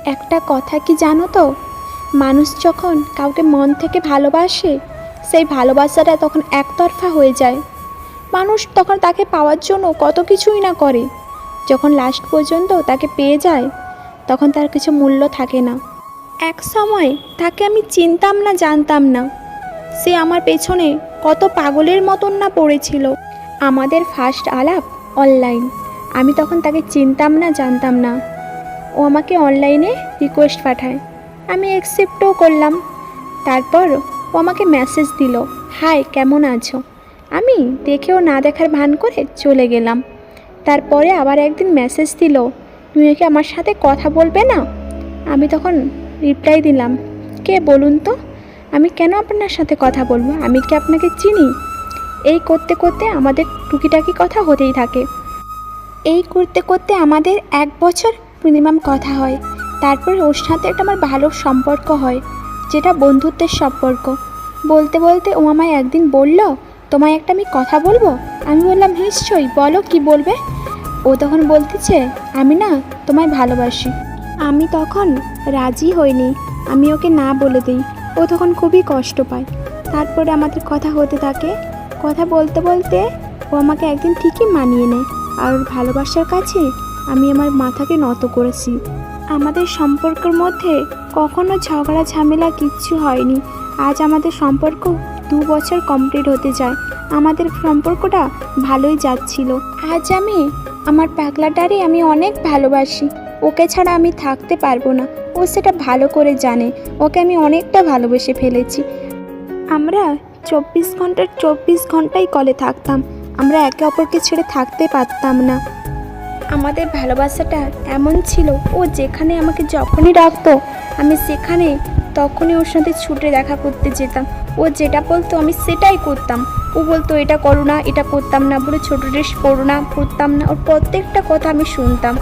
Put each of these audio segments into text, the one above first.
একটা কথা কি জানো তো, মানুষ যখন কাউকে মন থেকে ভালোবাসে সেই ভালোবাসাটা তখন একতরফা হয়ে যায়। মানুষ তখন তাকে পাওয়ার জন্য কত কিছুই না করে, যখন লাস্ট পর্যন্ত তাকে পেয়ে যায় তখন তার কিছু মূল্য থাকে না। এক সময় তাকে আমি চিনতাম না, জানতাম না, সে আমার পেছনে কত পাগলের মতন না পড়েছিল। আমাদের ফার্স্ট আলাপ অনলাইন, আমি তখন তাকে চিনতাম না, জানতাম না। ও আমাকে অনলাইনে রিকোয়েস্ট পাঠায়, আমি অ্যাকসেপ্টও করলাম। তারপর ও আমাকে মেসেজ দিল, হাই কেমন আছো। আমি দেখেও না দেখার ভান করে চলে গেলাম। তারপরে আবার একদিন মেসেজ দিল, তুমি কি আমার সাথে কথা বলবে না। আমি তখন রিপ্লাই দিলাম, কে বলুন তো, আমি কেন আপনার সাথে কথা বলবো, আমি কি আপনাকে চিনি। এই করতে করতে আমাদের টুকিটাকি কথা হতেই থাকে। এই করতে করতে আমাদের 1 বছর মিনিমাম কথা হয়। তারপর ওর সাথে একটা আমার ভালো সম্পর্ক হয়, যেটা বন্ধুত্বের সম্পর্ক। বলতে বলতে ও আমায় একদিন বলল, তোমায় একটা আমি কথা বলবো। আমি বললাম নিশ্চয়ই, বলো কি বলবে। ও তখন বলতেছে, আমি না তোমায় ভালোবাসি। আমি তখন রাজি হইনি, আমি ওকে না বলে দিই। ও তখন খুবই কষ্ট পায়। তারপরে আমাদের কথা হতে থাকে, কথা বলতে বলতে ও আমাকে একদিন ঠিকই মানিয়ে নেয়। আর ওর ভালোবাসার কাছে আমি আমার মাথাকে নত করেছি। আমাদের সম্পর্কের মধ্যে কখনো ঝগড়া ঝামেলা কিচ্ছু হয়নি। আজ আমাদের সম্পর্ক 2 বছর কমপ্লিট হতে যায়। আমাদের সম্পর্কটা ভালোই যাচ্ছিল। আজ আমি আমার পাগলাটারই আমি অনেক ভালোবাসি। ওকে ছাড়া আমি থাকতে পারবো না, ও সেটা ভালো করে জানে। ওকে আমি অনেকটা ভালোবেসে ফেলেছি। আমরা 24 ঘন্টার 24 ঘন্টাই কলে থাকতাম। আমরা একে অপরকে ছেড়ে থাকতে পারতাম না। আমাদের ভালোবাসাটা এমন ছিল, ও যেখানে আমাকে যখনই ডাকতো আমি সেখানে তখনই ওর সাথে ছুটে দেখা করতে যেতাম। ও যেটা বলতো আমি সেটাই করতাম। ও বলতো এটা করো না, এটা করতাম না, বলে ছোটো ড্রেস পরো না, পরতাম না। ওর প্রত্যেকটা কথা আমি শুনতাম।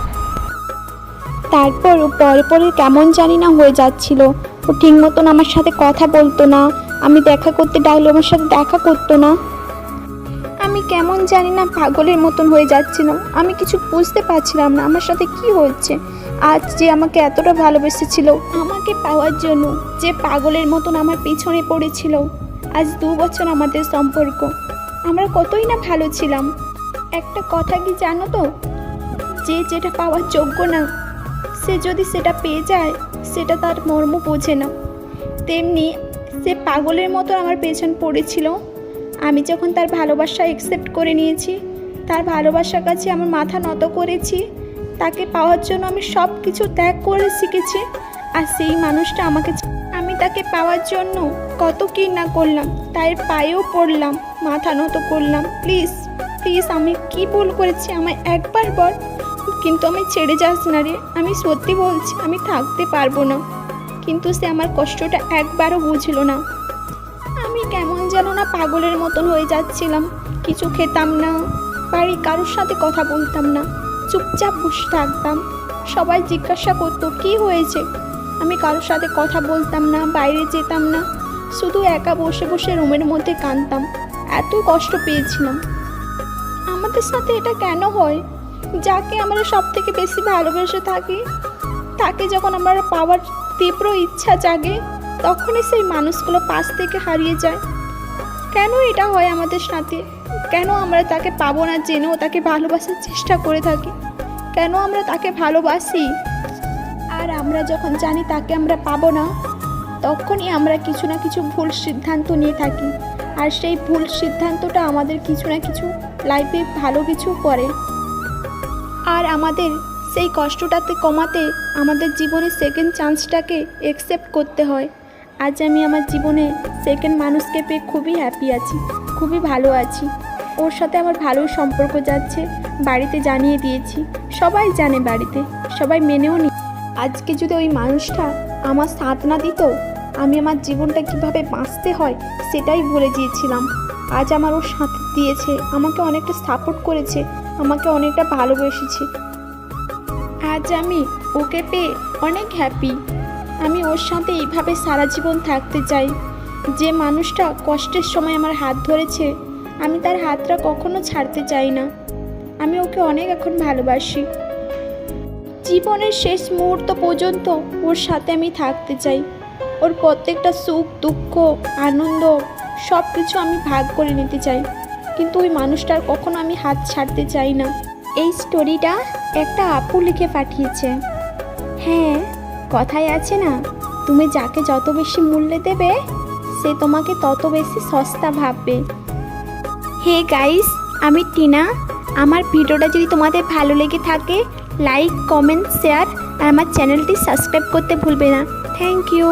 তারপর ও পরে পরে কেমন জানি না হয়ে যাচ্ছিল। ও ঠিক মতন আমার সাথে কথা বলতো না, আমি দেখা করতে ডাকলে আমার সাথে দেখা করতো না। আমি কেমন জানি না পাগলের মতন হয়ে যাচ্ছিলাম। আমি কিছু বুঝতে পারছিলাম না আমার সাথে কি হচ্ছে। আজ যে আমাকে এতটা ভালোবেসেছিল আমাকে পাওয়ার জন্য, যে পাগলের মতন আমার পিছনে পড়েছিল, আজ 2 বছর আমাদের সম্পর্ক, আমরা কতই না ভালো ছিলাম। একটা কথা কি জানো তো, যে যেটা পাওয়ার যোগ্য না, সে যদি সেটা পেয়ে যায় সেটা তার মর্ম বোঝে না। তেমনি সে পাগলের মতো আমার পেছন পড়েছিল। আমি যখন তার ভালোবাসা অ্যাকসেপ্ট করে নিয়েছি, তার ভালোবাসার কাছে আমার মাথা নত করেছি, তাকে পাওয়ার জন্য আমি সব কিছু ত্যাগ করে শিখেছি। আর সেই মানুষটা আমাকে, আমি তাকে পাওয়ার জন্য কত কি না করলাম, তার পায়েও পড়লাম, মাথা নত করলাম। প্লিজ প্লিজ, আমি কি ভুল করেছি আমায় একবার বল, কিন্তু আমি ছেড়ে যাস না রে। আমি সত্যি বলছি আমি থাকতে পারবো না। কিন্তু সে আমার কষ্টটা একবারও বুঝলো না। আমি কেমন যেন না পাগলের মতন হয়ে যাচ্ছিলাম। কিছু খেতাম না, বাড়ির কারোর সাথে কথা বলতাম না, চুপচাপ বসে থাকতাম। সবাই জিজ্ঞাসা করতো কি হয়েছে, আমি কারোর সাথে কথা বলতাম না, বাইরে যেতাম না, শুধু একা বসে বসে রুমের মধ্যে কাঁদতাম। এত কষ্ট পেয়েছিলাম। আমাদের সাথে এটা কেন হয়? যাকে আমরা সব থেকে বেশি ভালোবেসে থাকি, তাকে যখন আমরা পাওয়ার তীব্র ইচ্ছা জাগে, তখনই সেই মানুষগুলো পাশ থেকে হারিয়ে যায়। কেন এটা হয় আমাদের সাথে? কেন আমরা তাকে পাবো না জেনেও তাকে ভালোবাসার চেষ্টা করে থাকি? কেন আমরা তাকে ভালোবাসি, আর আমরা যখন জানি তাকে আমরা পাবো না, তখনই আমরা কিছু না কিছু ভুল সিদ্ধান্ত নিয়ে থাকি। আর সেই ভুল সিদ্ধান্তটা আমাদের কিছু না কিছু লাইফে ভালো কিছু করে। আর আমাদের সেই কষ্টটাতে কমাতে আমাদের জীবনে সেকেন্ড চান্সটাকে অ্যাকসেপ্ট করতে হয়। আজ আমি আমার জীবনে সেকেন্ড মানুষকে পেয়ে খুবই হ্যাপি আছি, খুবই ভালো আছি। ওর সাথে আমার ভালো সম্পর্ক যাচ্ছে, বাড়িতে জানিয়ে দিয়েছি, সবাই জানে, বাড়িতে সবাই মেনেও নি। আজকে যদি ওই মানুষটা আমার সাথ না দিত, আমি আমার জীবনটা কিভাবে বাঁচতে হয় সেটাই ভুলে গিয়েছিলাম। আজ আমার ওর সাথ দিয়েছে, আমাকে অনেকটা সাপোর্ট করেছে, আমাকে অনেকটা ভালোবেসেছে। আজ আমি ওকে পেয়ে অনেক হ্যাপি। আমি ওর সাথে এইভাবে সারা জীবন থাকতে চাই। যে মানুষটা কষ্টের সময় আমার হাত ধরেছে, আমি তার হাতটা কখনো ছাড়তে চাই না। আমি ওকে অনেক এখন ভালোবাসি। জীবনের শেষ মুহূর্ত পর্যন্ত ওর সাথে আমি থাকতে চাই। ওর প্রত্যেকটা সুখ দুঃখ আনন্দ সব কিছু আমি ভাগ করে নিতে চাই, কিন্তু ওই মানুষটার কখনো আমি হাত ছাড়তে চাই না। এই স্টোরিটা একটা আপু লিখে পাঠিয়েছে। হ্যাঁ, কথায় আছে না, তুমি যাকে যত বেশি মূল্য দেবে সে তোমাকে তত বেশি সস্তা ভাববে। হে গাইস, আমি টিনা। আমার ভিডিওটা যদি তোমাদের ভালো লেগে থাকে লাইক কমেন্ট শেয়ার আর আমার চ্যানেলটি সাবস্ক্রাইব করতে ভুলবে না। Thank you.